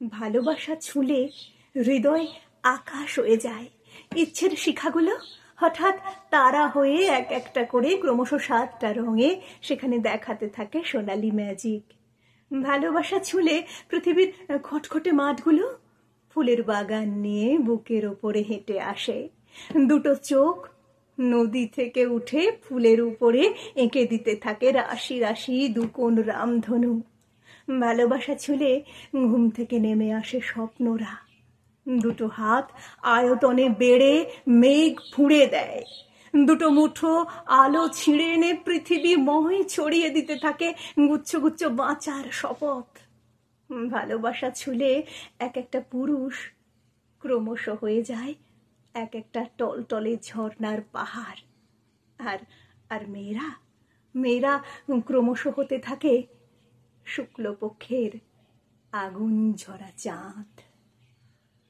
ভালোবাসা ছুঁলে হৃদয় আকাশ হয়ে যায়। ইচ্ছের শিখাগুলো হঠাৎ তারা হয়ে এক একটা করে ক্রমশ 7টা রঙে সেখানে দেখাতে থাকে সোনালি ম্যাজিক। ভালোবাসা ছুঁলে পৃথিবীর খটখটে মাঠগুলো ফুলের বাগান নিয়ে বুকের ওপরে হেঁটে আসে। দুটো চোখ নদী থেকে উঠে ফুলের উপরে এঁকে দিতে থাকে রাশি রাশি দুকোণ রামধনু। ভালোবাসা ছুঁলে ঘুম থেকে নেমে আসে স্বপ্নরা। দুটো হাত আয়তনে বেড়ে মেঘ ফুঁড়ে দেয়। দুটো মুঠো আলো ছিঁড়ে এনে পৃথিবীময় ছড়িয়ে দিতে থাকে গুচ্ছ গুচ্ছ বাঁচার শপথ। ভালোবাসা ছুঁলে এক একটা পুরুষ ক্রমশ হয়ে যায় এক একটা টলটলে ঝর্ণার পাহাড়। আর আর মেয়েরা মেয়েরা ক্রমশ হতে থাকে শুক্লপক্ষের আগুন ঝরা চাঁদ।